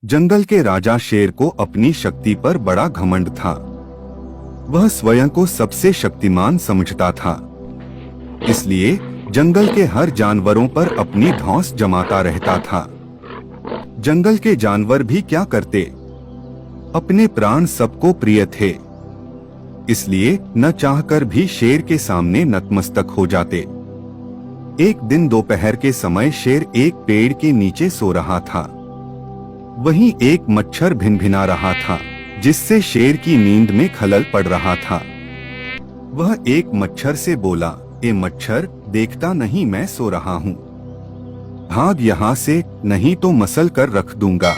जंगल के राजा शेर को अपनी शक्ति पर बड़ा घमंड था। वह स्वयं को सबसे शक्तिमान समझता था, इसलिए जंगल के हर जानवरों पर अपनी धौंस जमाता रहता था। जंगल के जानवर भी क्या करते, अपने प्राण सबको प्रिय थे, इसलिए न चाहकर भी शेर के सामने नतमस्तक हो जाते। एक दिन दोपहर के समय शेर एक पेड़ के नीचे सो रहा था। वहीं एक मच्छर भिनभिना रहा था, जिससे शेर की नींद में खलल पड़ रहा था। वह एक मच्छर से बोला, ए मच्छर, देखता नहीं मैं सो रहा हूँ, भाग यहाँ से, नहीं तो मसल कर रख दूंगा।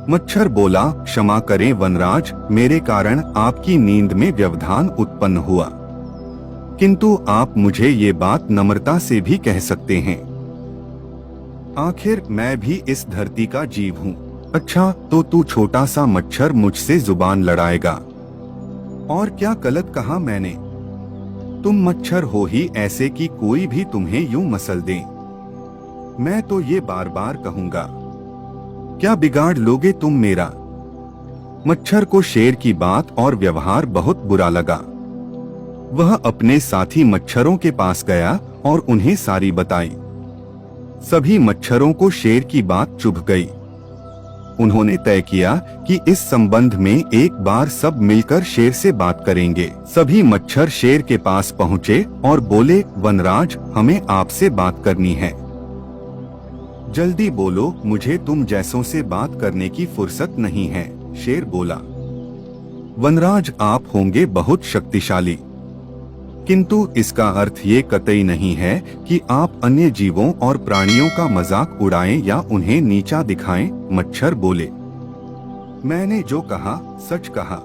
मच्छर बोला, क्षमा करें वनराज, मेरे कारण आपकी नींद में व्यवधान उत्पन्न हुआ, किंतु आप मुझे ये बात नम्रता से भी कह सकते हैं। आखिर मैं भी इस धरती का जीव हूँ। अच्छा, तो तू छोटा सा मच्छर मुझसे जुबान लड़ाएगा? और क्या गलत कहा मैंने? तुम मच्छर हो ही ऐसे कि कोई भी तुम्हें यूं मसल दे। मैं तो ये बार बार कहूंगा, क्या बिगाड़ लोगे तुम मेरा? मच्छर को शेर की बात और व्यवहार बहुत बुरा लगा। वह अपने साथी मच्छरों के पास गया और उन्हें सारी बताई। सभी मच्छरों को शेर की बात चुभ गई। उन्होंने तय किया कि इस संबंध में एक बार सब मिलकर शेर से बात करेंगे। सभी मच्छर शेर के पास पहुँचे और बोले, वनराज, हमें आपसे बात करनी है। जल्दी बोलो, मुझे तुम जैसों से बात करने की फुर्सत नहीं है, शेर बोला। वनराज, आप होंगे बहुत शक्तिशाली, किंतु इसका अर्थ ये कतई नहीं है कि आप अन्य जीवों और प्राणियों का मजाक उड़ाएं या उन्हें नीचा दिखाएं, मच्छर बोले। मैंने जो कहा सच कहा।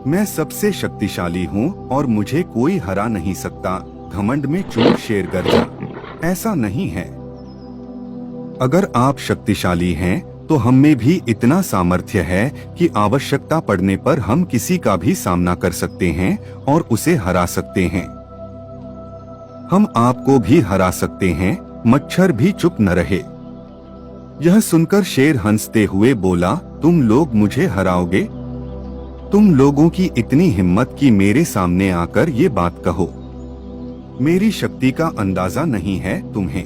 मैं सबसे शक्तिशाली हूँ और मुझे कोई हरा नहीं सकता, घमंड में चूर शेर गरजा। ऐसा नहीं है। अगर आप शक्तिशाली हैं, तो हम में भी इतना सामर्थ्य है कि आवश्यकता पड़ने पर हम किसी का भी सामना कर सकते हैं और उसे हरा सकते हैं। हम आपको भी हरा सकते हैं। मच्छर भी चुप न रहे। यह सुनकर शेर हंसते हुए बोला, तुम लोग मुझे हराओगे? तुम लोगों की इतनी हिम्मत कि मेरे सामने आकर ये बात कहो। मेरी शक्ति का अंदाजा नहीं है तुम्हें,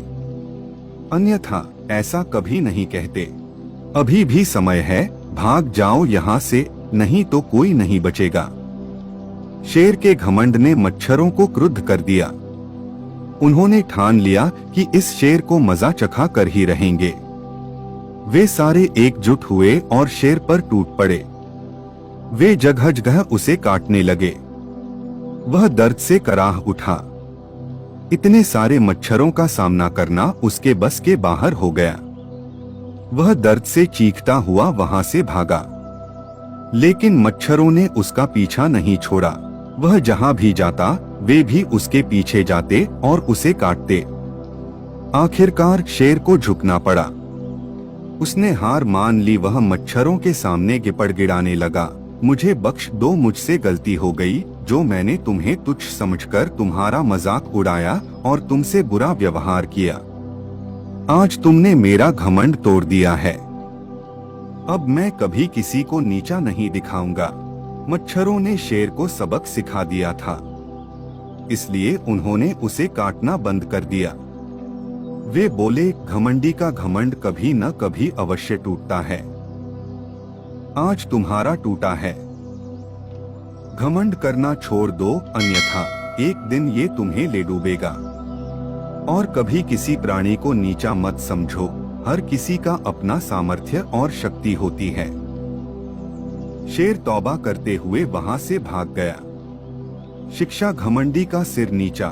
अन्यथा ऐसा कभी नहीं कहते। अभी भी समय है, भाग जाओ यहाँ से, नहीं तो कोई नहीं बचेगा। शेर के घमंड ने मच्छरों को क्रुद्ध कर दिया। उन्होंने ठान लिया कि इस शेर को मजा चखा कर ही रहेंगे। वे सारे एकजुट हुए और शेर पर टूट पड़े। वे जगह जगह उसे काटने लगे। वह दर्द से कराह उठा। इतने सारे मच्छरों का सामना करना उसके बस के बाहर हो गया। वह दर्द से चीखता हुआ वहां से भागा, लेकिन मच्छरों ने उसका पीछा नहीं छोड़ा। वह जहां भी जाता, वे भी उसके पीछे जाते और उसे काटते। आखिरकार शेर को झुकना पड़ा। उसने हार मान ली। वह मच्छरों के सामने गिपड़ गिड़ाने लगा, मुझे बख्श दो, मुझसे गलती हो गई, जो मैंने तुम्हें तुच्छ समझकर तुम्हारा मजाक उड़ाया और तुमसे बुरा व्यवहार किया। आज तुमने मेरा घमंड तोड़ दिया है। अब मैं कभी किसी को नीचा नहीं दिखाऊंगा। मच्छरों ने शेर को सबक सिखा दिया था, इसलिए उन्होंने उसे काटना बंद कर दिया। वे बोले, घमंडी का घमंड कभी न कभी अवश्य टूटता है। आज तुम्हारा टूटा है। घमंड करना छोड़ दो, अन्यथा एक दिन ये तुम्हें ले डूबेगा। और कभी किसी प्राणी को नीचा मत समझो। हर किसी का अपना सामर्थ्य और शक्ति होती है। शेर तौबा करते हुए वहां से भाग गया। शिक्षा घमंडी का सिर नीचा।